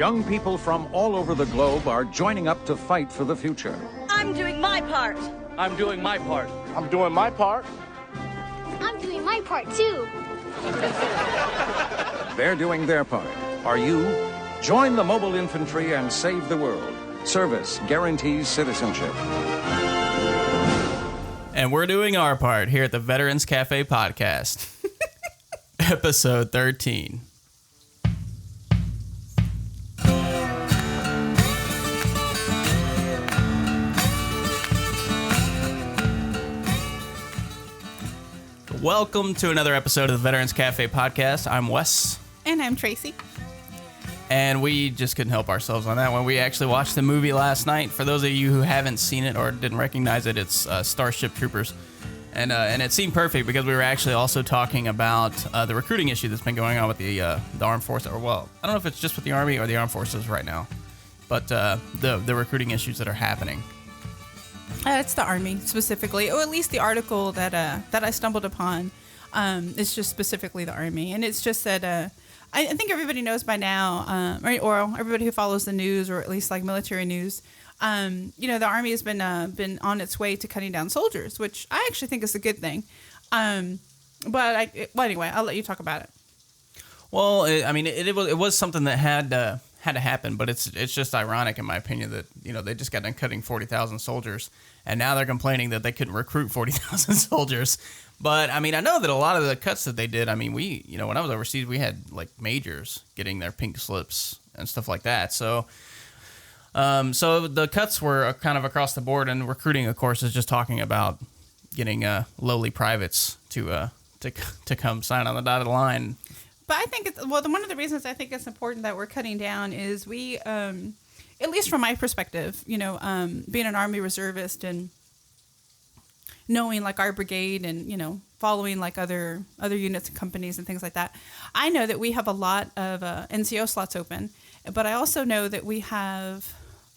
Young people from all over the globe are joining up to fight for the future. I'm doing my part. I'm doing my part. I'm doing my part. I'm doing my part, too. They're doing their part. Are you? Join the mobile infantry and save the world. Service guarantees citizenship. And we're doing our part here at the Veterans Cafe Podcast. Episode 13. Welcome to another episode of the Veterans Cafe Podcast. I'm Wes. And I'm Tracy. And we just couldn't help ourselves on that one. We actually watched the movie last night. For those of you who haven't seen it or didn't recognize it, it's Starship Troopers. And it seemed perfect because we were actually also talking about the recruiting issue that's been going on with the armed forces. Or, well, I don't know if it's just with the Army or the armed forces right now. But the recruiting issues that are happening. It's the Army specifically, or at least the article that I stumbled upon is just specifically the Army. And it's just that I think everybody knows by now, or everybody who follows the news, or at least like military news, the Army has been on its way to cutting down soldiers, which I actually think is a good thing. But anyway, I'll let you talk about it. Well, it was something that had to happen, but it's just ironic in my opinion that they just got done cutting 40,000 soldiers, and now they're complaining that they couldn't recruit 40,000 soldiers. But I mean, I know that a lot of the cuts that they did. I mean, when I was overseas, we had like majors getting their pink slips and stuff like that. So the cuts were kind of across the board, and recruiting, of course, is just talking about getting lowly privates to come sign on the dotted line. But I think one of the reasons I think it's important that we're cutting down is we, at least from my perspective, being an Army reservist and knowing like our brigade and, following like other units and companies and things like that, I know that we have a lot of NCO slots open, but I also know that we have,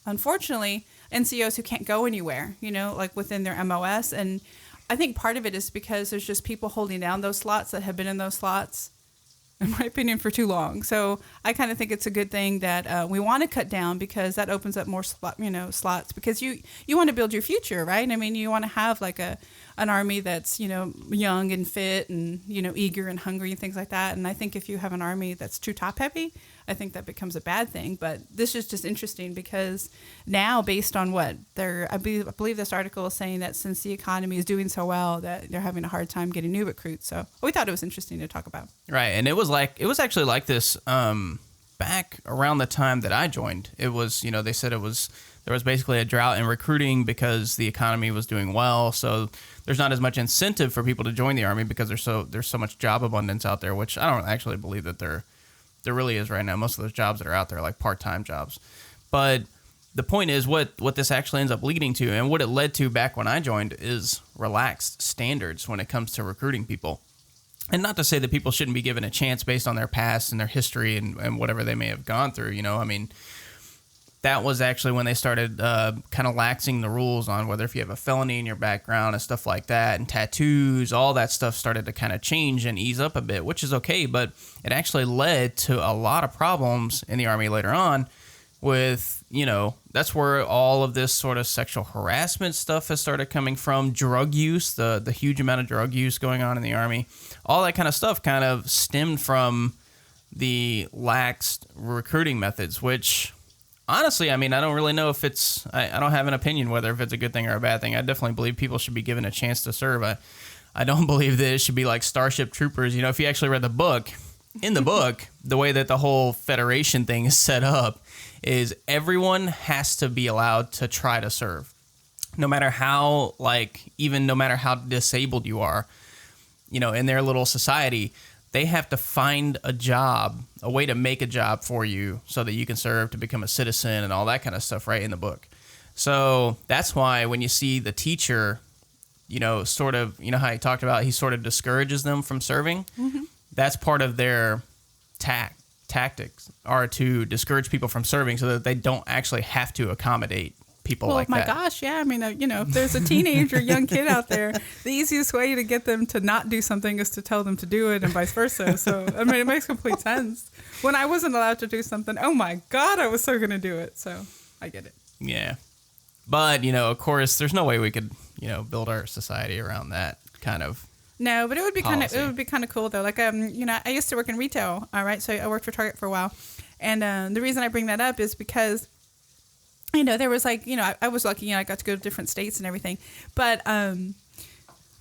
unfortunately, NCOs who can't go anywhere, like within their MOS. And I think part of it is because there's just people holding down those slots that have been in those slots, in my opinion, for too long. So I kind of think it's a good thing that we want to cut down, because that opens up more slots, because you want to build your future, right? I mean, you want to have like an Army that's, young and fit and, eager and hungry and things like that. And I think if you have an Army that's too top heavy, I think that becomes a bad thing. But this is just interesting because now, based on what I believe this article is saying that since the economy is doing so well, that they're having a hard time getting new recruits. So we thought it was interesting to talk about. Right. And it was actually like this back around the time that I joined. It was, they said there was basically a drought in recruiting because the economy was doing well. So there's not as much incentive for people to join the Army because there's so much job abundance out there, which I don't actually believe that there really is right now. Most of those jobs that are out there are like part-time jobs. But the point is what this actually ends up leading to, and what it led to back when I joined, is relaxed standards when it comes to recruiting people. And not to say that people shouldn't be given a chance based on their past and their history and whatever they may have gone through. I mean, that was actually when they started kind of laxing the rules on whether if you have a felony in your background and stuff like that, and tattoos, all that stuff started to kind of change and ease up a bit, which is okay. But it actually led to a lot of problems in the Army later on with, that's where all of this sort of sexual harassment stuff has started coming from, drug use, the huge amount of drug use going on in the Army. All that kind of stuff kind of stemmed from the laxed recruiting methods, which honestly, I mean, I don't really know if I don't have an opinion whether if it's a good thing or a bad thing. I definitely believe people should be given a chance to serve. I don't believe that it should be like Starship Troopers. If you actually read the book, in the book, the way that the whole Federation thing is set up is everyone has to be allowed to try to serve. No matter how, no matter how disabled you are, in their little society, they have to find a job, a way to make a job for you so that you can serve, to become a citizen and all that kind of stuff right in the book. So that's why when you see the teacher, sort of, how he talked about, he sort of discourages them from serving. Mm-hmm. That's part of their tactics are to discourage people from serving so that they don't actually have to accommodate people Well, like my that. gosh, yeah. I mean, if there's a teenager, young kid out there, the easiest way to get them to not do something is to tell them to do it, and vice versa. So, I mean, it makes complete sense. When I wasn't allowed to do something, oh my God, I was so going to do it. So, I get it. Yeah. But, of course, there's no way we could, build our society around that kind of. No, but it would be policy. it would be kind of cool though. Like, I used to work in retail. All right, so I worked for Target for a while, and the reason I bring that up is because, there was like, I was lucky, I got to go to different states and everything, but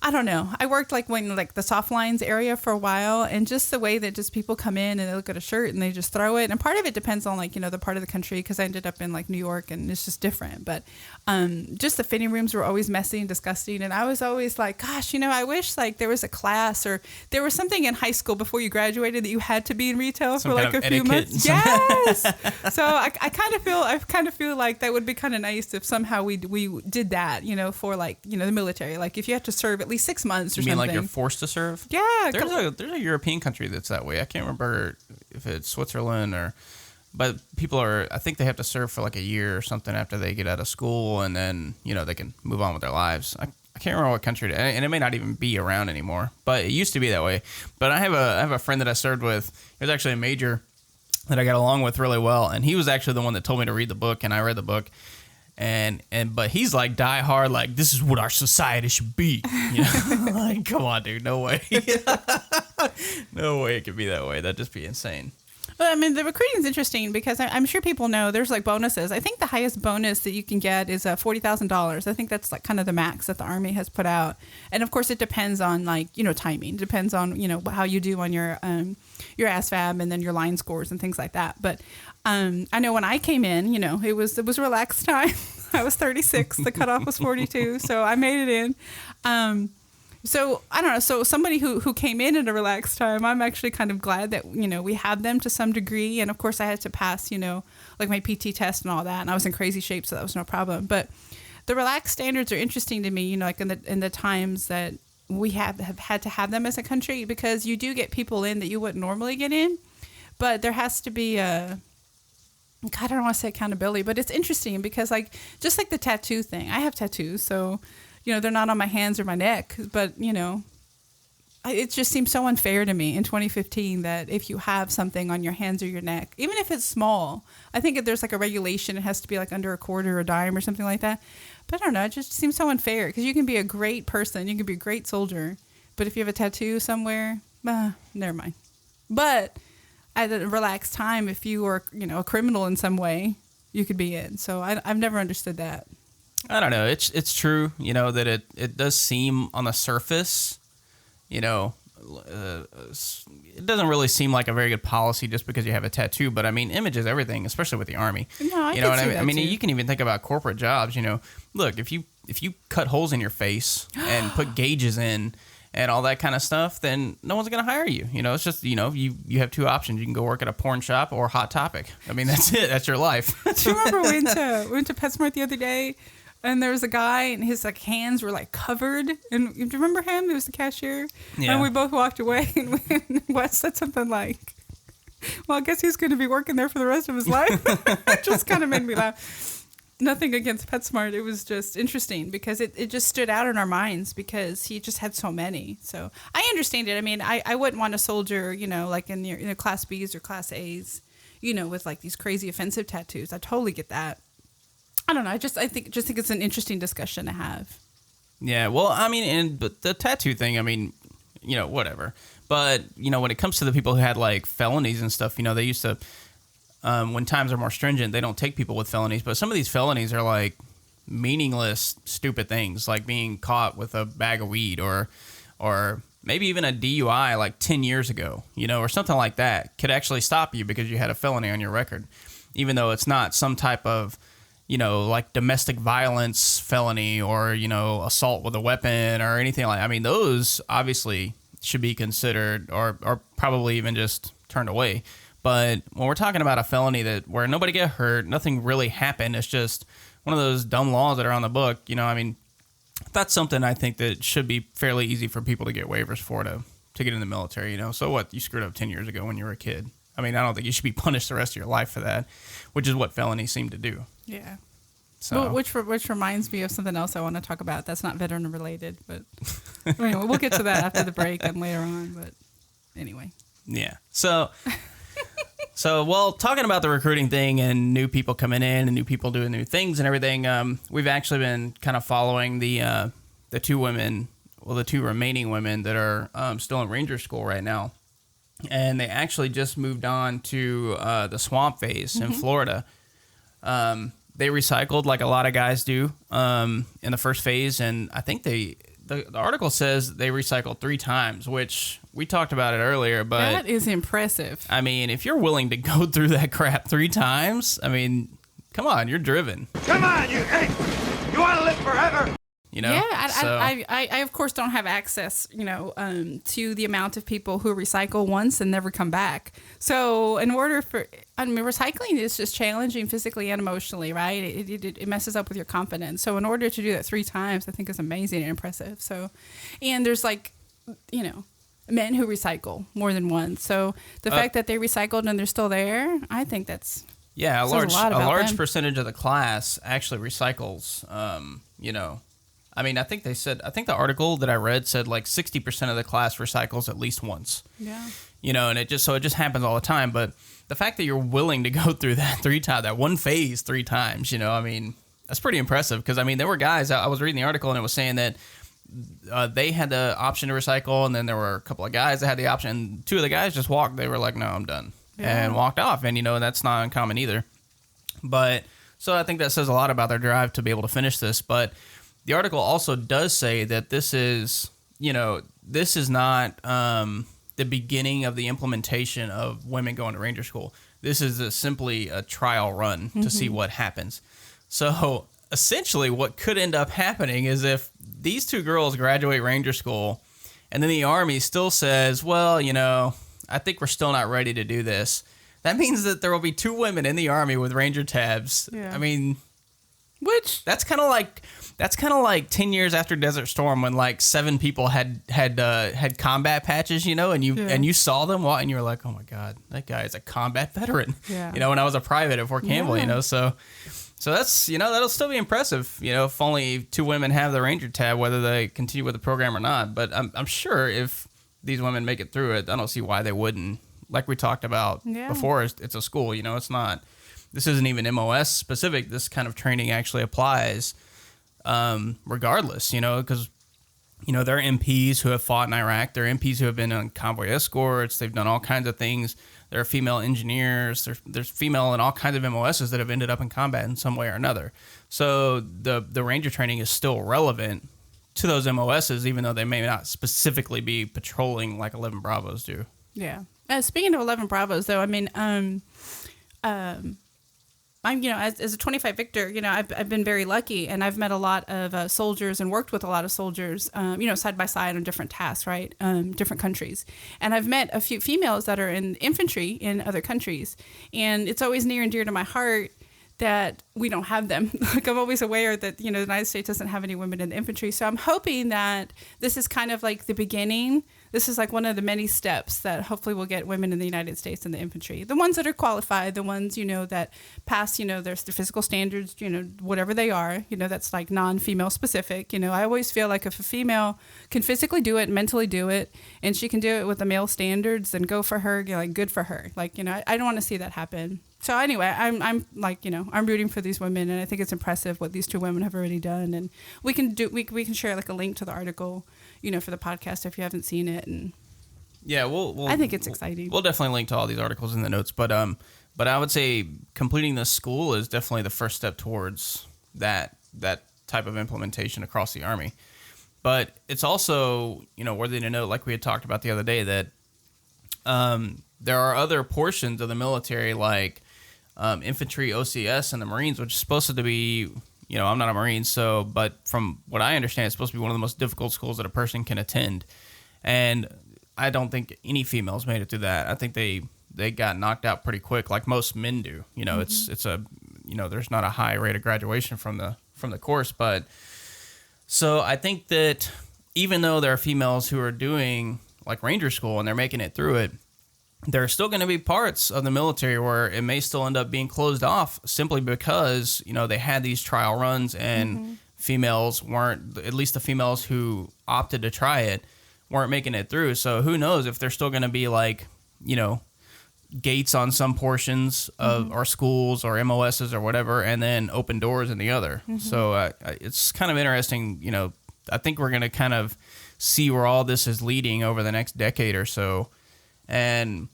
I don't know. I worked like the soft lines area for a while, and just the way that just people come in and they look at a shirt and they just throw it. And part of it depends on the part of the country, because I ended up in like New York and it's just different. But just the fitting rooms were always messy and disgusting. And I was always like, gosh, I wish like there was a class or there was something in high school before you graduated that you had to be in retail for like a few months. Yes. So I kind of feel like that would be kind of nice if somehow we did that, for like, the military. Like if you had to serve at least 6 months or something. You mean like you're forced to serve? Yeah. There's a European country that's that way. I can't remember if it's Switzerland but people I think they have to serve for like a year or something after they get out of school, and then, they can move on with their lives. I can't remember what country, and it may not even be around anymore, but it used to be that way. But I have a friend that I served with. He was actually a major that I got along with really well, and he was actually the one that told me to read the book, and I read the book. But he's like die hard, like this is what our society should be. Like, come on, dude, no way. No way it could be that way. That'd just be insane. Well, I mean, the recruiting is interesting because I'm sure people know there's like bonuses. I think the highest bonus that you can get is $40,000. I think that's like kind of the max that the Army has put out. And of course, it depends on like, timing. It depends on, how you do on your ASVAB and then your line scores and things like that. But I know when I came in, it was relaxed time. I was 36. The cutoff was 42. So I made it in. So I don't know. So somebody who came in at a relaxed time, I'm actually kind of glad that, we had them to some degree. And of course I had to pass, like my PT test and all that. And I was in crazy shape, so that was no problem. But the relaxed standards are interesting to me, like in the times that we have had to have them as a country, because you do get people in that you wouldn't normally get in. But there has to be God, I don't want to say accountability, but it's interesting because like, just like the tattoo thing, I have tattoos. So, they're not on my hands or my neck, but, it just seems so unfair to me in 2015 that if you have something on your hands or your neck, even if it's small, I think if there's like a regulation, it has to be like under a quarter or a dime or something like that. But I don't know, it just seems so unfair because you can be a great person, you can be a great soldier, but if you have a tattoo somewhere, never mind. But at a relaxed time, if you are, a criminal in some way, you could be in. So I've never understood that. I don't know. It's true, that it does seem on the surface, it doesn't really seem like a very good policy just because you have a tattoo. But I mean, image is everything, especially with the Army. No, I you know can what see I mean? that I mean, too. you can even think about corporate jobs. Look, if you cut holes in your face and put gauges in and all that kind of stuff, then no one's going to hire you. It's just, you have two options. You can go work at a porn shop or Hot Topic. I mean, that's it. That's your life. Do you remember we went to PetSmart the other day, and there was a guy, and his like hands were like covered. And do you remember him? He was the cashier. Yeah. And we both walked away, and Wes said something like, "Well, I guess he's going to be working there for the rest of his life." It just kind of made me laugh. Nothing against PetSmart. It was just interesting because it just stood out in our minds because he just had so many. So I understand it. I mean, I wouldn't want a soldier, like in your Class Bs or Class As, with like these crazy offensive tattoos. I totally get that. I don't know. I think it's an interesting discussion to have. Yeah. Well, I mean, but the tattoo thing, I mean, whatever. But, when it comes to the people who had like felonies and stuff, they used to, when times are more stringent, they don't take people with felonies. But some of these felonies are like meaningless, stupid things, like being caught with a bag of weed or maybe even a DUI like 10 years ago, or something like that could actually stop you because you had a felony on your record, even though it's not some type of, like domestic violence felony or, assault with a weapon or anything like that. I mean, those obviously should be considered or probably even just turned away. But when we're talking about a felony where nobody get hurt, nothing really happened, it's just one of those dumb laws that are on the book, I mean, that's something I think that should be fairly easy for people to get waivers for to get in the military, So what? You screwed up 10 years ago when you were a kid. I mean, I don't think you should be punished the rest of your life for that, which is what felonies seem to do. Yeah. So, which reminds me of something else I want to talk about. That's not veteran related, but anyway, we'll get to that after the break and later on. But anyway, yeah. So, well, talking about the recruiting thing and new people coming in and new people doing new things and everything, we've actually been kind of following the two remaining women that are still in Ranger School right now. And they actually just moved on to the swamp phase in Florida. They recycled like a lot of guys do in the first phase. And I think the article says they recycled 3 times, which we talked about it earlier. But that is impressive. I mean, if you're willing to go through that crap 3 times, I mean, come on, you're driven. Come on, you want to live forever? You know? Yeah, So- I of course don't have access, to the amount of people who recycle once and never come back. So recycling is just challenging physically and emotionally, right? It messes up with your confidence. So in order to do that 3 times, I think is amazing and impressive. So, and there's men who recycle more than once. So the fact that they recycled and they're still there, I think that's yeah, a says a lot about large them. percentage of the class actually recycles. I mean, I think the article that I read said like 60% of the class recycles at least once. Yeah. And it just happens all the time. But the fact that you're willing to go through that 3 times, that one phase 3 times, I mean, that's pretty impressive. Because I mean, there were guys. I was reading the article and it was saying that they had the option to recycle, and then there were a couple of guys that had the option. And 2 of the guys just walked. They were like, "No, I'm done," and walked off. And that's not uncommon either. But so I think that says a lot about their drive to be able to finish this. But the article also does say that this is not the beginning of the implementation of women going to Ranger School. This is simply a trial run to see what happens. So essentially what could end up happening is if these 2 girls graduate Ranger School and then the Army still says, well, I think we're still not ready to do this. That means that there will be 2 women in the Army with Ranger tabs. Yeah. I mean, Which that's kind of like 10 years after Desert Storm when like 7 people had combat patches, and you saw them and you were like, oh my God, that guy is a combat veteran. Yeah. When I was a private at Fort Campbell, Yeah. So that's, that'll still be impressive, if only 2 women have the Ranger tab, whether they continue with the program or not. But I'm sure if these women make it through it, I don't see why they wouldn't. Like we talked about before, it's a school, it's not. This isn't even MOS specific. This kind of training actually applies regardless, because, there are MPs who have fought in Iraq. There are MPs who have been on convoy escorts. They've done all kinds of things. There are female engineers. There's female in all kinds of MOSs that have ended up in combat in some way or another. So the Ranger training is still relevant to those MOSs, even though they may not specifically be patrolling like 11 Bravos do. Yeah. Speaking of 11 Bravos, though, I mean, I'm, as a 25 Victor, I've been very lucky, and I've met a lot of soldiers and worked with a lot of soldiers, side by side on different tasks, right? Different countries. And I've met a few females that are in infantry in other countries. And it's always near and dear to my heart that we don't have them. Like, I'm always aware that, the United States doesn't have any women in the infantry. So I'm hoping that this is kind of like the beginning. This is like one of the many steps that hopefully will get women in the United States in the infantry. The ones that are qualified, the ones, that pass, their physical standards, whatever they are, that's like non-female specific. I always feel like if a female can physically do it, mentally do it, and she can do it with the male standards, then go for her, good for her. Like, I don't want to see that happen. So anyway, I'm like, I'm rooting for these women, and I think it's impressive what these 2 women have already done. And we can we can share like a link to the article, for the podcast if you haven't seen it. And yeah, we'll I think it's exciting. We'll definitely link to all these articles in the notes, but I would say completing this school is definitely the first step towards that type of implementation across the Army. But it's also, worthy to note, like we had talked about the other day, that there are other portions of the military like infantry, OCS, and the Marines, which is supposed to be, I'm not a Marine, but from what I understand, it's supposed to be one of the most difficult schools that a person can attend. And I don't think any females made it through that. I think they got knocked out pretty quick, like most men do. It's a, there's not a high rate of graduation from the course. But so I think that even though there are females who are doing like Ranger School and they're making it through it, there are still going to be parts of the military where it may still end up being closed off simply because, they had these trial runs and females weren't, at least the females who opted to try it, weren't making it through. So who knows if there's still going to be gates on some portions of our schools or MOSs or whatever, and then open doors in the other. So it's kind of interesting. I think we're going to kind of see where all this is leading over the next decade or so. And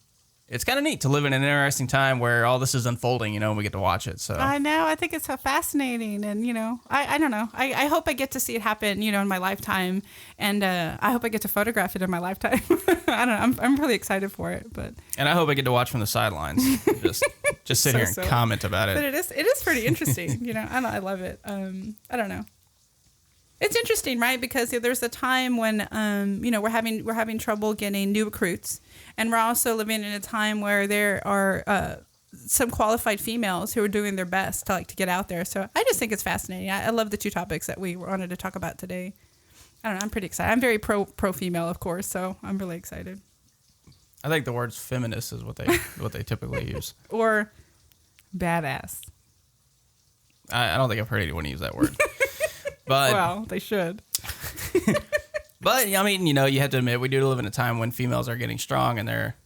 it's kind of neat to live in an interesting time where all this is unfolding, and we get to watch it. So I know. I think it's so fascinating. And, I don't know. I hope I get to see it happen, in my lifetime. And I hope I get to photograph it in my lifetime. I don't know. I'm really excited for it. And I hope I get to watch from the sidelines. Just sit here and comment about it. But it is pretty interesting. I love it. I don't know. It's interesting, right? Because there's a time when, we're having trouble getting new recruits, and we're also living in a time where there are some qualified females who are doing their best to get out there. So I just think it's fascinating. I love the two topics that we wanted to talk about today. I don't know. I'm pretty excited. I'm very pro female, of course, so I'm really excited. I think the words feminist is what they typically use, or badass. I don't think I've heard anyone use that word. But, well, they should. But, I mean, you have to admit, we do live in a time when females are getting strong and they're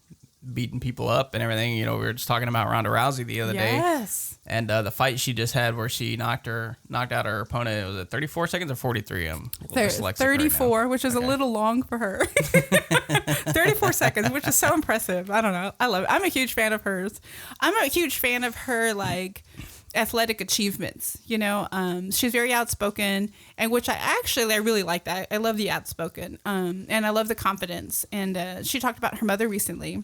beating people up and everything. We were just talking about Ronda Rousey the other day. Yes. And the fight she just had where she knocked out her opponent, was it 34 seconds or 43? 34, right, which is a little long for her. 34 seconds, which is so impressive. I don't know. I love it. I'm a huge fan of hers. I'm a huge fan of her, athletic achievements. She's very outspoken, and which I really like that. I love the outspoken, and I love the confidence. And she talked about her mother recently,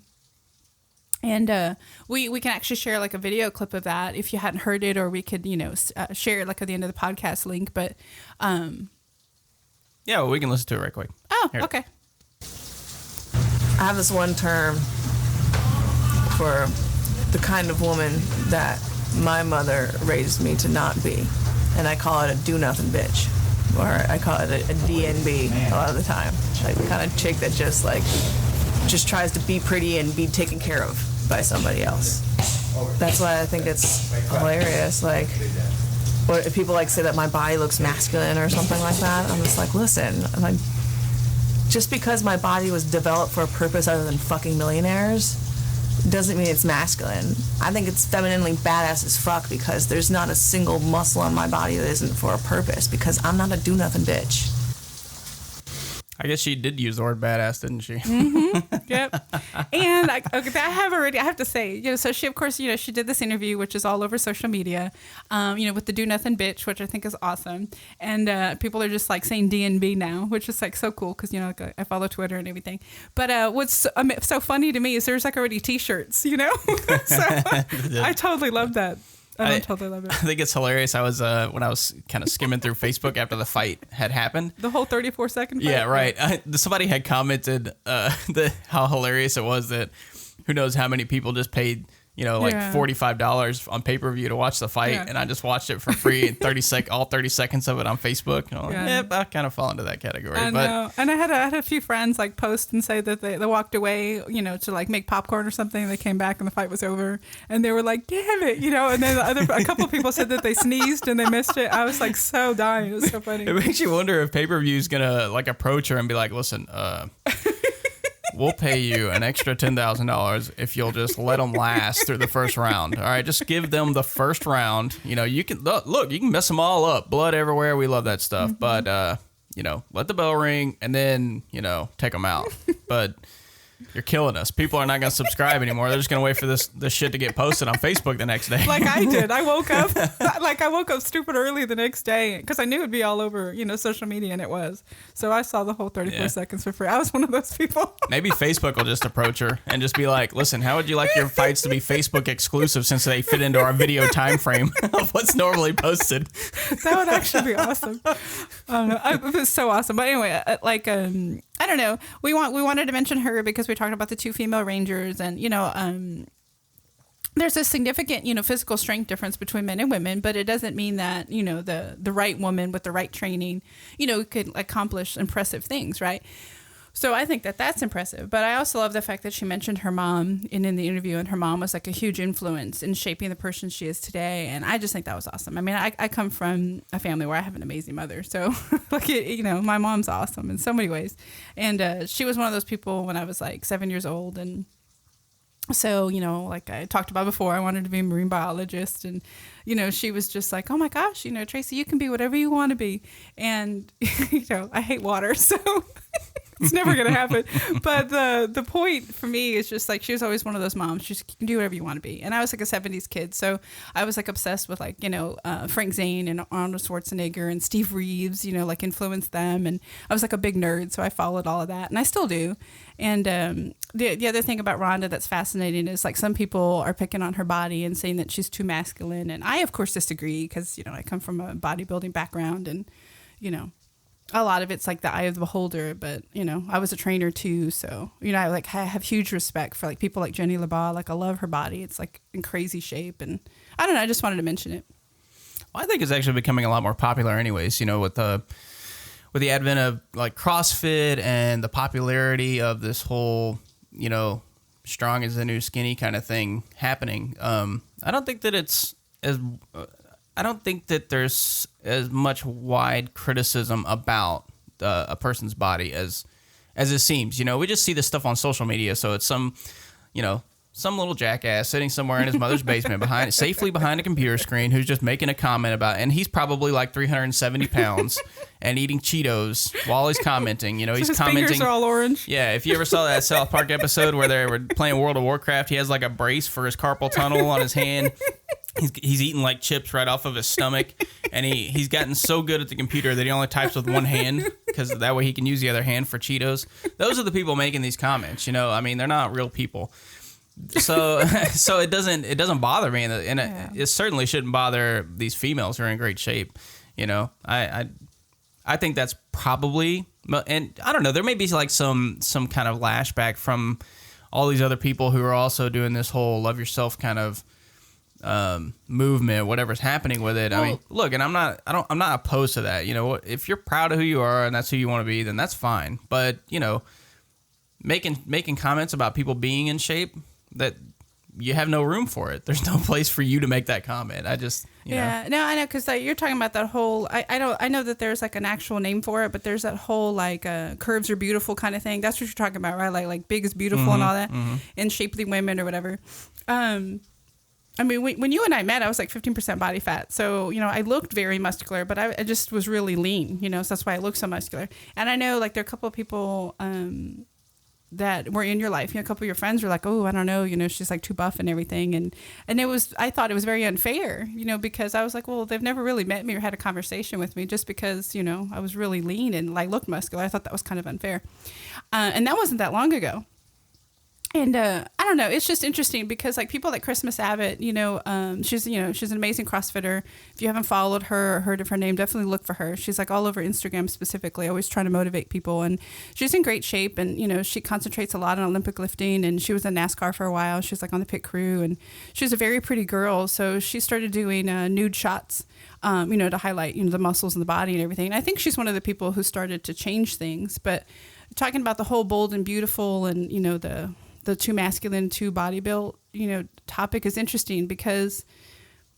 and we can actually share a video clip of that if you hadn't heard it, or we could share it at the end of the podcast link. But yeah, we can listen to it right quick. Oh, Here. Okay. I have this one term for the kind of woman that my mother raised me to not be, and I call it a do-nothing bitch, or I call it a DNB a lot of the time, the kind of chick that just tries to be pretty and be taken care of by somebody else. That's why I think it's hilarious. Or if people say that my body looks masculine or something like that, I'm just listen, just because my body was developed for a purpose other than fucking millionaires doesn't mean it's masculine. I think it's femininely badass as fuck because there's not a single muscle on my body that isn't for a purpose, because I'm not a do-nothing bitch. I guess she did use the word badass, didn't she? Mm-hmm. Yep. And I have to say, so she, of course, she did this interview, which is all over social media, with the do nothing bitch, which I think is awesome. And people are just saying DNB now, which is so cool because, I follow Twitter and everything. But what's so funny to me is there's already t-shirts, so I totally love that. I totally love it. I think it's hilarious. I was when I was kind of skimming through Facebook after the fight had happened. The whole 34-second fight? Yeah, right. Somebody had commented how hilarious it was that who knows how many people just paid $45 on pay-per-view to watch the fight, and I just watched it for free in all 30 seconds of it on Facebook. And yep, I kind of fall into that category. I know. And I had a few friends post and say that they walked away, to make popcorn or something. They came back and the fight was over, and they were like, "Damn it," And then a couple of people said that they sneezed and they missed it. I was so dying. It was so funny. It makes you wonder if pay-per-view is gonna approach her and be like, "Listen, we'll pay you an extra $10,000 if you'll just let them last through the first round. All right, just give them the first round. You can look, you can mess them all up, blood everywhere. We love that stuff, but let the bell ring and then take them out. But you're killing us. People are not going to subscribe anymore. They're just going to wait for this shit to get posted on Facebook the next day. Like I did. I woke up stupid early the next day because I knew it'd be all over, social media, and it was. So I saw the whole 34 seconds for free. I was one of those people. Maybe Facebook will just approach her and just be like, "Listen, how would you like your fights to be Facebook exclusive since they fit into our video time frame of what's normally posted?" That would actually be awesome. It was so awesome. But anyway, I don't know. We wanted to mention her because we talked about the two female rangers, and there's a significant physical strength difference between men and women, but it doesn't mean that the right woman with the right training could accomplish impressive things, right? So I think that that's impressive. But I also love the fact that she mentioned her mom in the interview, and her mom was like a huge influence in shaping the person she is today. And I just think that was awesome. I mean, I come from a family where I have an amazing mother. So like, my mom's awesome in so many ways. And she was one of those people when I was like 7 years old. And so, like I talked about before, I wanted to be a marine biologist. And, she was just like, oh my gosh, Tracy, you can be whatever you want to be. And, I hate water. So it's never going to happen. But the point for me is just like, she was always one of those moms. She can do whatever you want to be. And I was like a 70s kid. So I was like obsessed with like, Frank Zane and Arnold Schwarzenegger and Steve Reeves, like influenced them. And I was like a big nerd. So I followed all of that. And I still do. And the other thing about Rhonda that's fascinating is like some people are picking on her body and saying that she's too masculine. And I, of course, disagree because, I come from a bodybuilding background and, a lot of it's like the eye of the beholder. But, I was a trainer too. So, I have huge respect for like people like Jenny LaBaugh. Like I love her body. It's like in crazy shape. And I don't know. I just wanted to mention it. Well, I think it's actually becoming a lot more popular anyways, with the advent of like CrossFit and the popularity of this whole, strong is the new skinny kind of thing happening. I don't think that I don't think that there's as much wide criticism about a person's body as it seems. We just see this stuff on social media. So it's some little jackass sitting somewhere in his mother's basement safely behind a computer screen who's just making a comment about, and he's probably like 370 pounds and eating Cheetos while he's commenting. He's his commenting. Fingers are all orange. Yeah, if you ever saw that South Park episode where they were playing World of Warcraft, he has like a brace for his carpal tunnel on his hand. He's eating like chips right off of his stomach, and he's gotten so good at the computer that he only types with one hand because that way he can use the other hand for Cheetos. Those are the people making these comments. I mean, they're not real people. So it doesn't bother me, and it certainly shouldn't bother these females who are in great shape. I think that's probably, and I don't know, there may be like some kind of lashback from all these other people who are also doing this whole love yourself kind of movement, whatever's happening with it. I mean, look, and I'm not opposed to that. If you're proud of who you are and that's who you want to be, then that's fine. But making comments about people being in shape, that you have no room for it. There's no place for you to make that comment. I just, no, I know, because you're talking about that whole. I know that there's like an actual name for it, but there's that whole like curves are beautiful kind of thing. That's what you're talking about, right? Like big is beautiful and all that, and shapely women or whatever. I mean, when you and I met, I was like 15% body fat. So, I looked very muscular, but I just was really lean, so that's why I look so muscular. And I know like there are a couple of people that were in your life. A couple of your friends were like, oh, I don't know, she's like too buff and everything. And I thought it was very unfair, because I was like, well, they've never really met me or had a conversation with me just because, I was really lean and like looked muscular. I thought that was kind of unfair. And that wasn't that long ago. And I don't know, it's just interesting because like people like Christmas Abbott, she's an amazing CrossFitter. If you haven't followed her or heard of her name, definitely look for her. She's like all over Instagram specifically, always trying to motivate people, and she's in great shape. And she concentrates a lot on Olympic lifting, and she was in NASCAR for a while. She's like on the pit crew, and she's a very pretty girl. So she started doing nude shots, to highlight the muscles in the body and everything. And I think she's one of the people who started to change things. But talking about the whole bold and beautiful and the too masculine, too body built, topic is interesting because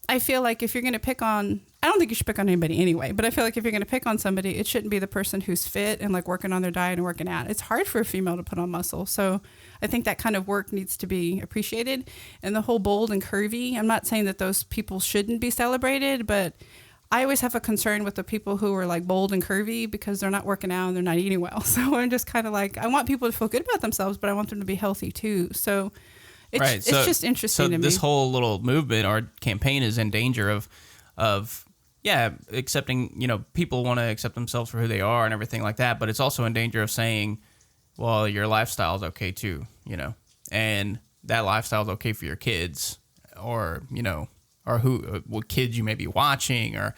I feel like if you're going to pick on, I don't think you should pick on anybody anyway, but I feel like if you're going to pick on somebody, it shouldn't be the person who's fit and like working on their diet and working out. It's hard for a female to put on muscle. So I think that kind of work needs to be appreciated. And the whole bold and curvy, I'm not saying that those people shouldn't be celebrated, but I always have a concern with the people who are like bold and curvy because they're not working out and they're not eating well. So I'm just kind of like, I want people to feel good about themselves, but I want them to be healthy too. So it's just interesting to me. So this whole little movement or campaign is in danger of accepting, people want to accept themselves for who they are and everything like that. But it's also in danger of saying, well, your lifestyle is okay too, and that lifestyle is okay for your kids or what kids you may be watching or,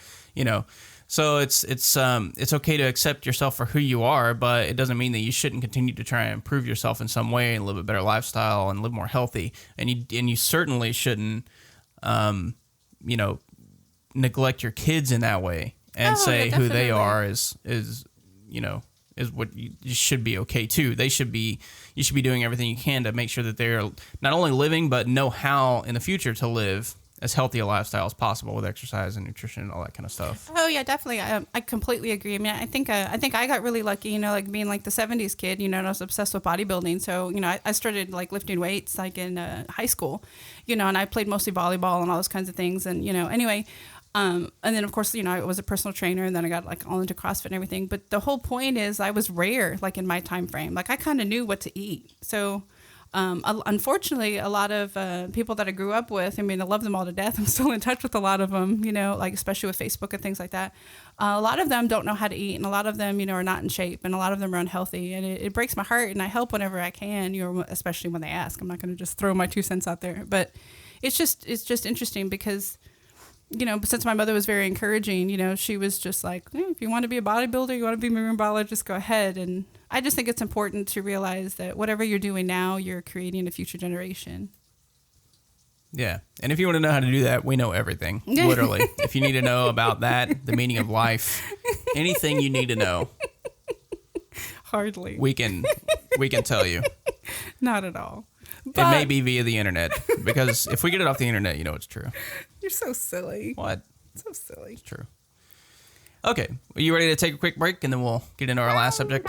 so it's okay to accept yourself for who you are, but it doesn't mean that you shouldn't continue to try and improve yourself in some way and live a better lifestyle and live more healthy. And you certainly shouldn't, neglect your kids in that way and say who they are is what you should be okay too. You should be doing everything you can to make sure that they're not only living, but know how in the future to live as healthy a lifestyle as possible with exercise and nutrition and all that kind of stuff. Oh yeah, definitely. I completely agree. I mean, I think I got really lucky, you know, like being like the 70s kid, you know, and I was obsessed with bodybuilding. So, you know, I started like lifting weights like in high school, you know, and I played mostly volleyball and all those kinds of things. And, you know, anyway, and then of course, you know, I was a personal trainer, and then I got like all into CrossFit and everything. But the whole point is I was rare, like in my time frame. Like I kind of knew what to eat. So unfortunately, a lot of people that I grew up with, I mean, I love them all to death. I'm still in touch with a lot of them, you know, like especially with Facebook and things like that. A lot of them don't know how to eat, and a lot of them, you know, are not in shape, and a lot of them are unhealthy. And it breaks my heart, and I help whenever I can, you know, especially when they ask. I'm not going to just throw my 2 cents out there. But it's just interesting because, you know, since my mother was very encouraging, you know, she was just like, if you want to be a bodybuilder, you want to be a marine biologist, go ahead. And I just think it's important to realize that whatever you're doing now, you're creating a future generation. Yeah. And if you want to know how to do that, we know everything. Literally. If you need to know about that, the meaning of life, anything you need to know. Hardly. We can tell you. Not at all. It may be via the internet, because if we get it off the internet, you know it's true. You're so silly. What? So silly. It's true. Okay. Are you ready to take a quick break, and then we'll get into our last subject?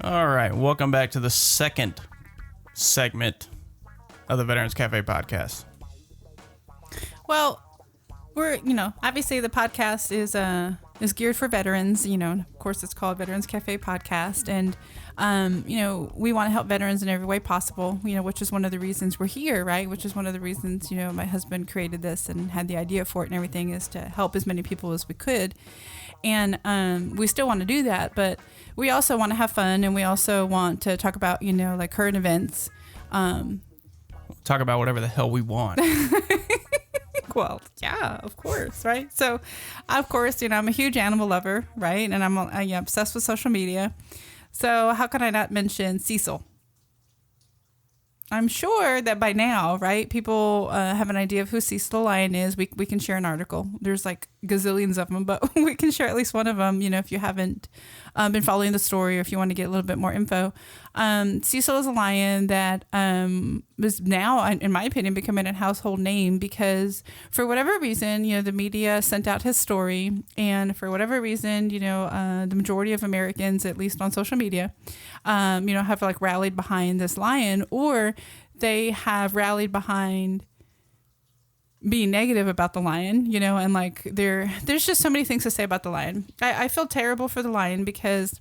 All right, welcome back to the second segment of the Veterans Cafe podcast. Well, we're, you know, obviously the podcast is geared for veterans, you know, and of course it's called Veterans Cafe Podcast. And, you know, we want to help veterans in every way possible, you know, which is one of the reasons we're here, right? Which is one of the reasons, you know, my husband created this and had the idea for it and everything, is to help as many people as we could. And we still want to do that, but we also want to have fun, and we also want to talk about, you know, like current events. Talk about whatever the hell we want. Well, yeah, of course, right? So, of course, you know, I'm a huge animal lover, right? And I'm obsessed with social media. So how could I not mention Cecil? I'm sure that by now, right, people have an idea of who Cecil the Lion is. We can share an article. There's like gazillions of them, but we can share at least one of them, you know, if you haven't been following the story, or if you want to get a little bit more info. Cecil is a lion that is now, in my opinion, becoming a household name because for whatever reason, you know, the media sent out his story, and for whatever reason, you know, the majority of Americans, at least on social media, you know, have like rallied behind this lion, or they have rallied behind being negative about the lion, you know, and like there's just so many things to say about the lion. I feel terrible for the lion because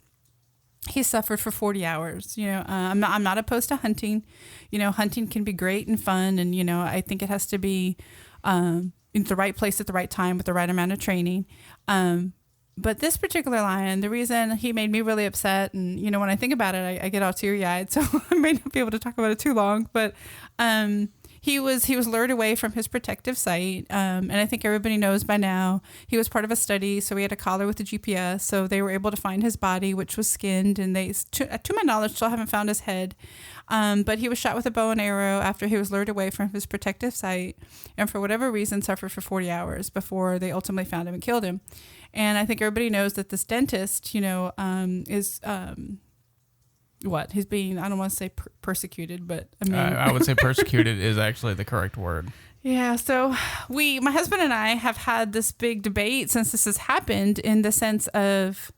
he suffered for 40 hours. You know, I'm not opposed to hunting. You know, hunting can be great and fun, and you know, I think it has to be in the right place at the right time with the right amount of training. But this particular lion, the reason he made me really upset, and you know, when I think about it, I get all teary-eyed, so I may not be able to talk about it too long. But he was lured away from his protective site, and I think everybody knows by now he was part of a study, so we had a collar with the GPS, so they were able to find his body, which was skinned, and they, to my knowledge, still haven't found his head. But he was shot with a bow and arrow after he was lured away from his protective site, and for whatever reason suffered for 40 hours before they ultimately found him and killed him. And I think everybody knows that this dentist, you know, is he's being, I don't want to say persecuted, but I mean, I would say persecuted is actually the correct word. Yeah. So my husband and I have had this big debate since this has happened, in the sense of,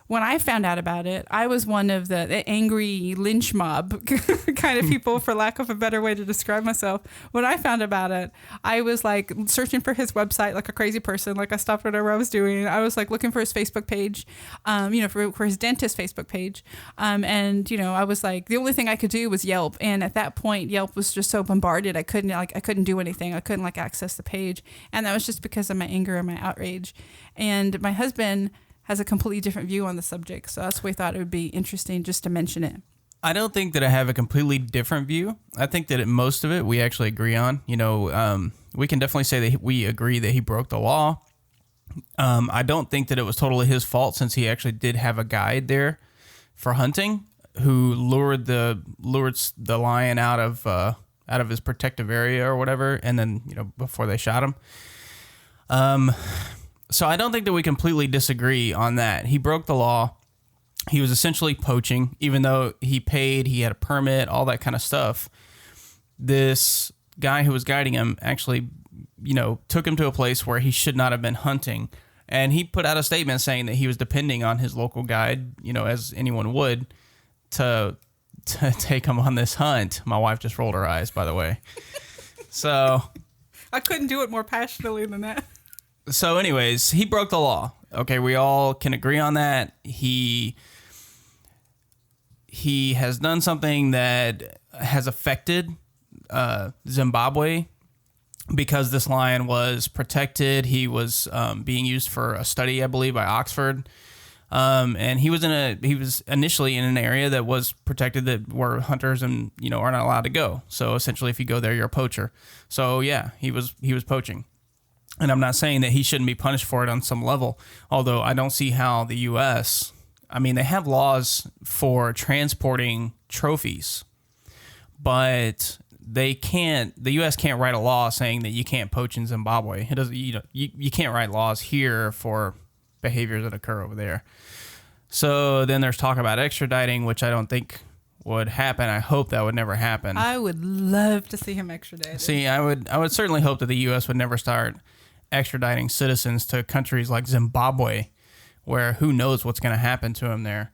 when I found out about it, I was one of the angry lynch mob kind of people, for lack of a better way to describe myself. When I found about it, I was like searching for his website like a crazy person. Like I stopped whatever I was doing. I was like looking for his Facebook page, you know, for his dentist Facebook page. And, you know, I was like, the only thing I could do was Yelp. And at that point, Yelp was just so bombarded. I couldn't do anything. I couldn't like access the page. And that was just because of my anger and my outrage. And my husband has a completely different view on the subject. So that's why we thought it would be interesting just to mention it. I don't think that I have a completely different view. I think that most of it we actually agree on. We can definitely say that we agree that he broke the law. I don't think that it was totally his fault, since he actually did have a guide there for hunting who lured the lion out of his protective area or whatever, and then before they shot him. So I don't think that we completely disagree on that. He broke the law. He was essentially poaching, even though he paid, he had a permit, all that kind of stuff. This guy who was guiding him actually, took him to a place where he should not have been hunting. And he put out a statement saying that he was depending on his local guide, as anyone would, to take him on this hunt. My wife just rolled her eyes, by the way. So I couldn't do it more passionately than that. So anyways, he broke the law. Okay, we all can agree on that. He has done something that has affected Zimbabwe, because this lion was protected. He was being used for a study, I believe, by Oxford. And he was initially in an area that was protected, that where hunters and are not allowed to go. So essentially, if you go there, you're a poacher. So yeah, he was poaching. And I'm not saying that he shouldn't be punished for it on some level, although I don't see how the U.S., they have laws for transporting trophies, but the U.S. can't write a law saying that you can't poach in Zimbabwe. It doesn't, you can't write laws here for behaviors that occur over there. So then there's talk about extraditing, which I don't think would happen. I hope that would never happen. I would love to see him extradited. See, I would certainly hope that the U.S. would never start extraditing citizens to countries like Zimbabwe, where who knows what's going to happen to him there.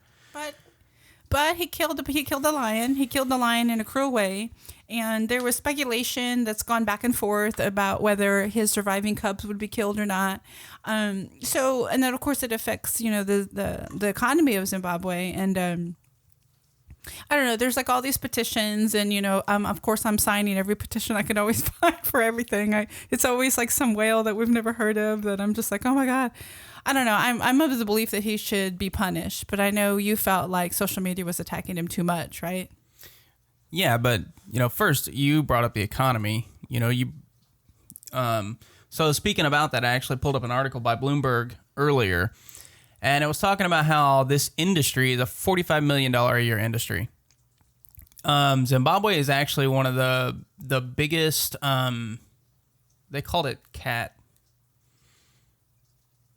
But he killed the lion. He killed the lion in a cruel way, and there was speculation that's gone back and forth about whether his surviving cubs would be killed or not. And then of course it affects the economy of Zimbabwe, and I don't know. There's like all these petitions, and of course I'm signing every petition I can always find for everything. It's always like some whale that we've never heard of that I'm just like, oh my god. I don't know. I'm of the belief that he should be punished, but I know you felt like social media was attacking him too much, right? Yeah, but first you brought up the economy. So speaking about that, I actually pulled up an article by Bloomberg earlier. And it was talking about how this industry is a $45 million a year industry. Zimbabwe is actually one of the biggest, they called it cat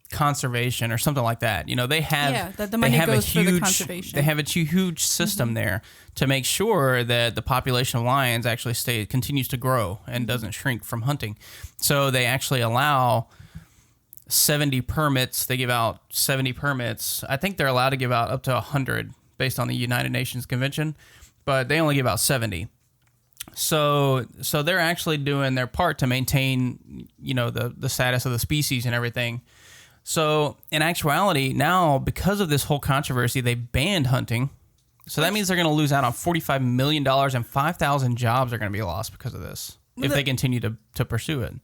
conservation or something like that. They have, the money goes for the conservation. They have a huge system there to make sure that the population of lions actually continues to grow and doesn't shrink from hunting. So they actually allow 70 permits. They give out 70 permits. I think they're allowed to give out up to 100 based on the United Nations Convention, but they only give out 70. So they're actually doing their part to maintain, the status of the species and everything. So in actuality, now because of this whole controversy, they banned hunting. So that means they're going to lose out on $45 million, and 5,000 jobs are going to be lost because of this if they continue to pursue it.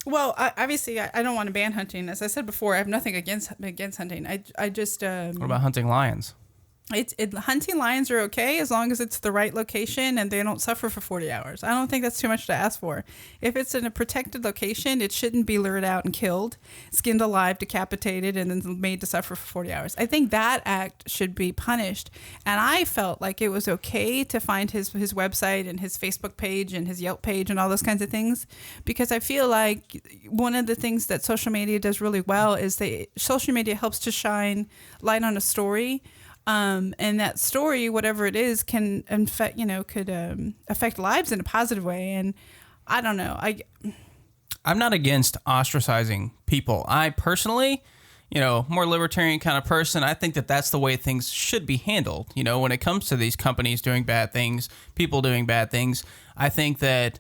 Well, obviously, I don't want to ban hunting. As I said before, I have nothing against hunting. I just what about hunting lions? Hunting lions are okay as long as it's the right location and they don't suffer for 40 hours. I don't think that's too much to ask for. If it's in a protected location, it shouldn't be lured out and killed, skinned alive, decapitated, and then made to suffer for 40 hours. I think that act should be punished. And I felt like it was okay to find his website and his Facebook page and his Yelp page and all those kinds of things, because I feel like one of the things that social media does really well is social media helps to shine light on a story. And that story, whatever it is, can could affect lives in a positive way. And I don't know. I'm not against ostracizing people. I personally, more libertarian kind of person. I think that that's the way things should be handled. When it comes to these companies doing bad things, people doing bad things, I think that,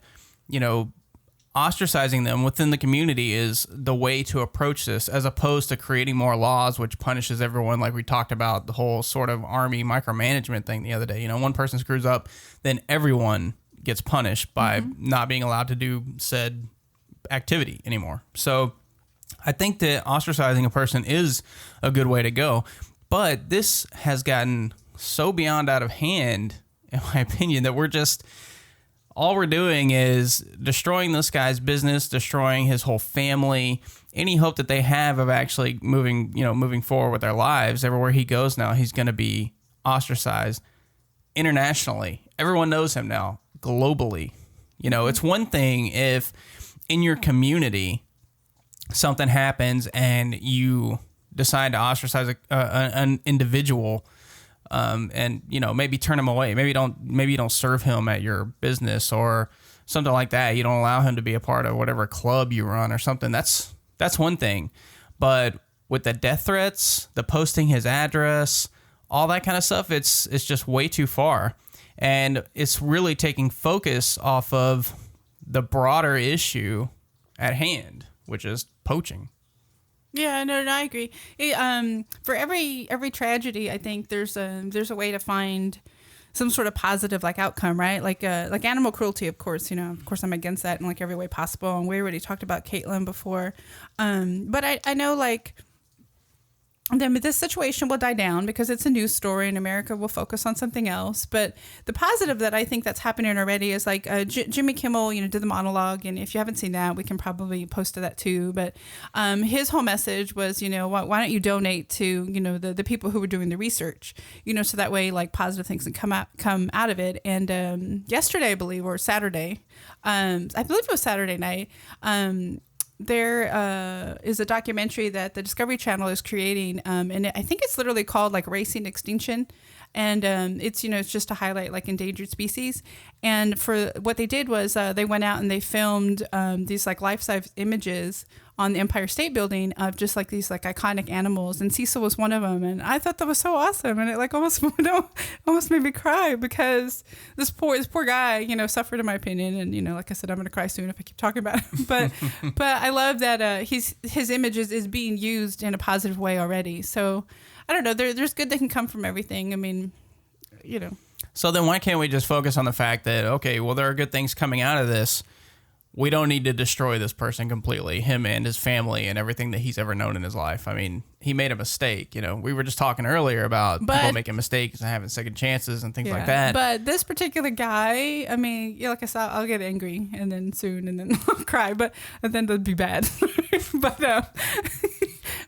ostracizing them within the community is the way to approach this, as opposed to creating more laws which punishes everyone, like we talked about the whole sort of army micromanagement thing the other day. One person screws up, then everyone gets punished by not being allowed to do said activity anymore. So I think that ostracizing a person is a good way to go. But this has gotten so beyond out of hand, in my opinion, that all we're doing is destroying this guy's business, destroying his whole family, any hope that they have of actually moving forward with their lives. Everywhere he goes now, he's going to be ostracized internationally. Everyone knows him now, globally. It's one thing if in your community something happens and you decide to ostracize an individual, and maybe turn him away. Maybe you don't serve him at your business or something like that. You don't allow him to be a part of whatever club you run or something. That's one thing. But with the death threats, the posting his address, all that kind of stuff, it's just way too far. And it's really taking focus off of the broader issue at hand, which is poaching. Yeah, no, I agree. For every tragedy, I think there's a way to find some sort of positive outcome, right? Like animal cruelty, of course. Of course, I'm against that in every way possible. And we already talked about Caitlin before, but I know then this situation will die down because it's a news story and America will focus on something else. But the positive that I think that's happening already is Jimmy Kimmel, did the monologue. And if you haven't seen that, we can probably post to that too. But his whole message was, why don't you donate to, the people who were doing the research, so that way positive things can come out of it. And yesterday, I believe, or Saturday, I believe it was Saturday night, there is a documentary that the Discovery Channel is creating, and I think it's literally called Racing Extinction, and it's it's just to highlight endangered species. And for what they did was they went out and they filmed these life-size images on the Empire State Building of just these iconic animals, and Cecil was one of them. And I thought that was so awesome, and it almost made me cry because this poor guy suffered, in my opinion. And like I said, I'm gonna cry soon if I keep talking about it. But I love that his image is being used in a positive way already. So I don't know. There's good that can come from everything. I mean, So then why can't we just focus on the fact that, okay, well, there are good things coming out of this. We don't need to destroy this person completely, him and his family and everything that he's ever known in his life. I mean, he made a mistake. We were just talking earlier about people making mistakes and having second chances and things like that. But this particular guy, I mean, like I said, I'll get angry and then I'll cry, but then that'd be bad.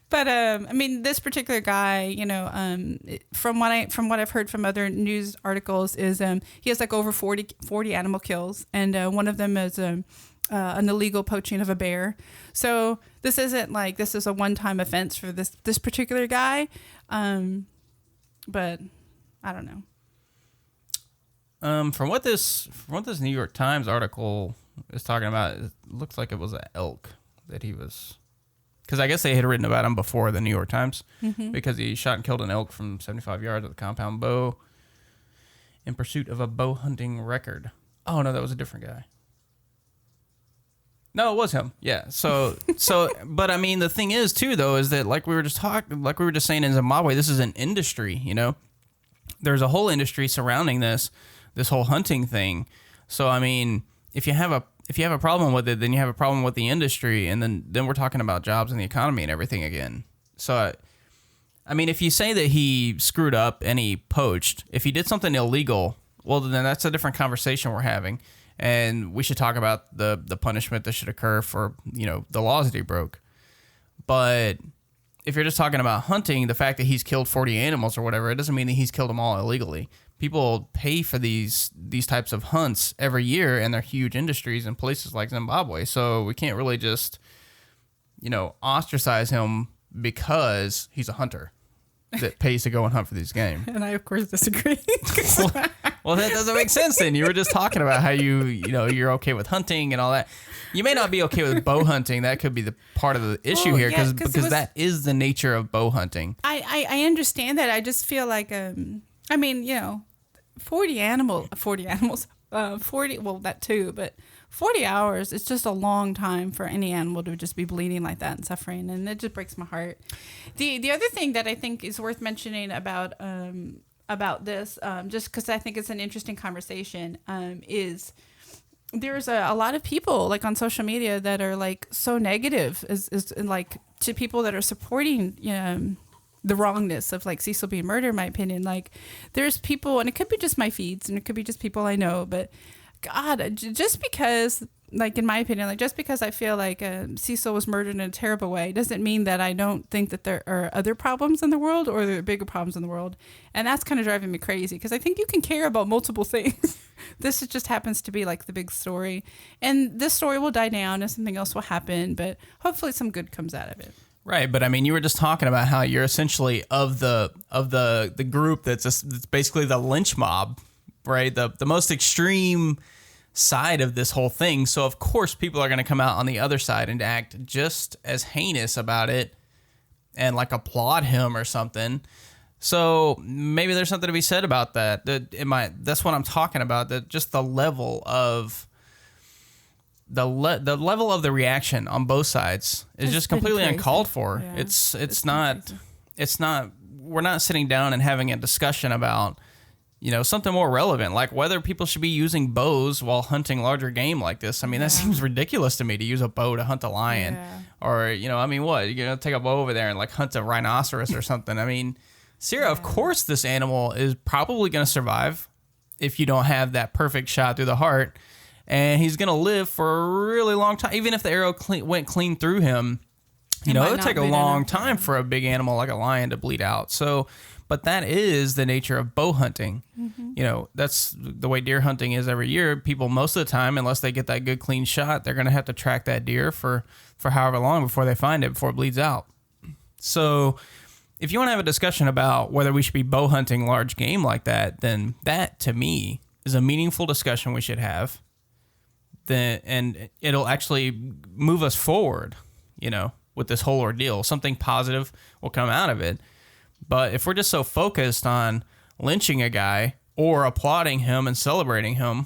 But I mean, this particular guy, from what I've heard from other news articles, is he has over 40 animal kills, and one of them is an illegal poaching of a bear. So this isn't this is a one-time offense for this particular guy, but I don't know. From what this New York Times article is talking about, it looks like it was an elk that he was. Because I guess they had written about him before the New York Times, because he shot and killed an elk from 75 yards with a compound bow in pursuit of a bow hunting record. Oh, no, that was a different guy. No, it was him. Yeah. So, but I mean, the thing is, too, though, is that like we were just saying in Zimbabwe, this is an industry, There's a whole industry surrounding this whole hunting thing. So, I mean, if you have a problem with it, then you have a problem with the industry, and then we're talking about jobs and the economy and everything again. So, I mean, if you say that he screwed up and he poached, if he did something illegal, well, then that's a different conversation we're having, and we should talk about the punishment that should occur for the laws that he broke. But if you're just talking about hunting, the fact that he's killed 40 animals or whatever, it doesn't mean that he's killed them all illegally. People pay for these types of hunts every year, and they're huge industries in places like Zimbabwe. So we can't really just, ostracize him because he's a hunter that pays to go and hunt for these game. And I, of course, disagree. Well, that doesn't make sense then. You were just talking about how you're okay with hunting and all that. You may not be okay with bow hunting. That could be the part of the issue here because that is the nature of bow hunting. I understand that. I just feel like, 40 animals, well, that too, but 40 hours, it's just a long time for any animal to just be bleeding like that and suffering, and it just breaks my heart. The other thing that I think is worth mentioning about this, just because I think it's an interesting conversation, is there's a lot of people on social media that are so negative is to people that are supporting the wrongness of like Cecil being murdered, in my opinion, like there's people, and it could be just my feeds and it could be just people I know, but God, just because, like in my opinion, like just because I feel like Cecil was murdered in a terrible way doesn't mean that I don't think that there are other problems in the world or there are bigger problems in the world. And that's kind of driving me crazy because I think you can care about multiple things. This just happens to be like the big story, and this story will die down and something else will happen, but hopefully some good comes out of it. Right, but I mean, you were just talking about how you're essentially of the group that's basically the lynch mob, right? The most extreme side of this whole thing. So of course people are going to come out on the other side and act just as heinous about it and like applaud him or something. So maybe there's something to be said about that. That's what I'm talking about. That just the level of the level of the reaction on both sides is just completely uncalled for. Yeah. It's not. We're not sitting down and having a discussion about, something more relevant, like whether people should be using bows while hunting larger game like this. I mean, that seems ridiculous to me, to use a bow to hunt a lion, or what? You're gonna take a bow over there and like hunt a rhinoceros or something. I mean, Sarah, of course, this animal is probably gonna survive if you don't have that perfect shot through the heart. And he's going to live for a really long time. Even if the arrow went clean through him, it would take a long time for a big animal like a lion to bleed out. So, but that is the nature of bow hunting. Mm-hmm. That's the way deer hunting is every year. People, most of the time, unless they get that good clean shot, they're going to have to track that deer for however long before they find it, before it bleeds out. So if you want to have a discussion about whether we should be bow hunting large game like that, then that, to me, is a meaningful discussion we should have. And it'll actually move us forward, with this whole ordeal. Something positive will come out of it. But if we're just so focused on lynching a guy or applauding him and celebrating him,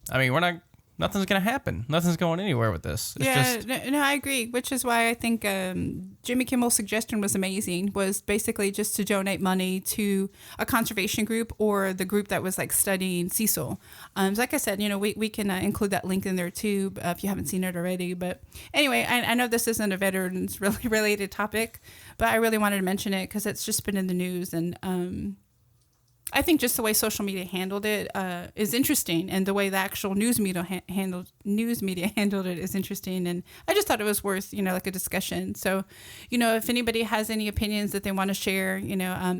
I mean, nothing's going to happen. Nothing's going anywhere with this. It's no, I agree, which is why I think Jimmy Kimmel's suggestion was amazing, was basically just to donate money to a conservation group or the group that was like studying Cecil. So like I said, we can include that link in there too if you haven't seen it already. But anyway, I know this isn't a veterans really related topic, but I really wanted to mention it because it's just been in the news, and I think just the way social media handled it is interesting, and the way the actual news media handled it is interesting. And I just thought it was worth, like a discussion. So, if anybody has any opinions that they want to share,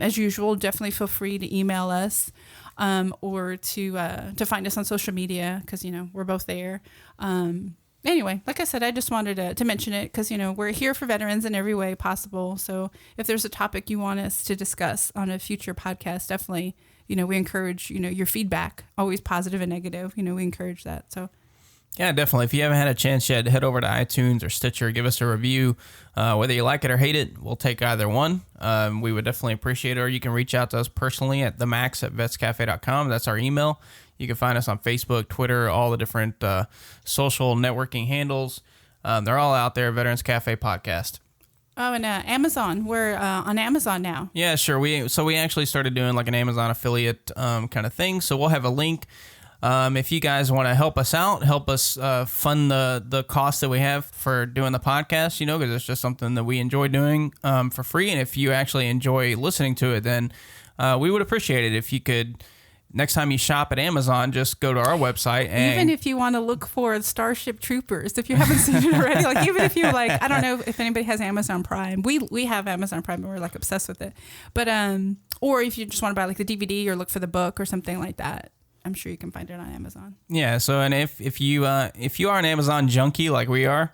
as usual, definitely feel free to email us or to find us on social media, because we're both there. Anyway, like I said, I just wanted to mention it because, we're here for veterans in every way possible. So if there's a topic you want us to discuss on a future podcast, definitely, we encourage, your feedback, always positive and negative. We encourage that. So. Yeah, definitely. If you haven't had a chance yet, head over to iTunes or Stitcher, give us a review. Whether you like it or hate it, we'll take either one. We would definitely appreciate it. Or you can reach out to us personally at themax@vetscafe.com. That's our email. You can find us on Facebook, Twitter, all the different social networking handles. They're all out there, Veterans Cafe Podcast. Oh, and Amazon. We're on Amazon now. Yeah, sure. We actually started doing like an Amazon affiliate kind of thing. So we'll have a link. If you guys want to help us out, help us fund the cost that we have for doing the podcast, because it's just something that we enjoy doing for free. And if you actually enjoy listening to it, then we would appreciate it if you could. Next time you shop at Amazon, just go to our website. And even if you want to look for Starship Troopers, if you haven't seen it already, like even if you like, I don't know if anybody has Amazon Prime. We have Amazon Prime and we're like obsessed with it. But or if you just want to buy like the DVD or look for the book or something like that, I'm sure you can find it on Amazon. Yeah. So and if you are an Amazon junkie like we are,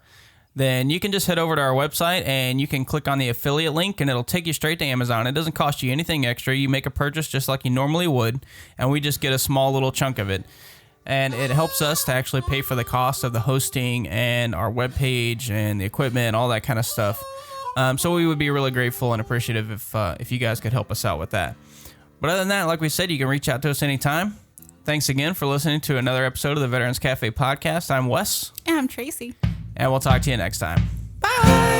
then you can just head over to our website and you can click on the affiliate link and it'll take you straight to Amazon. It doesn't cost you anything extra. You make a purchase just like you normally would, and we just get a small little chunk of it. And it helps us to actually pay for the cost of the hosting and our webpage and the equipment and all that kind of stuff. So we would be really grateful and appreciative if you guys could help us out with that. But other than that, like we said, you can reach out to us anytime. Thanks again for listening to another episode of the Veterans Cafe Podcast. I'm Wes. And I'm Tracy. And we'll talk to you next time. Bye.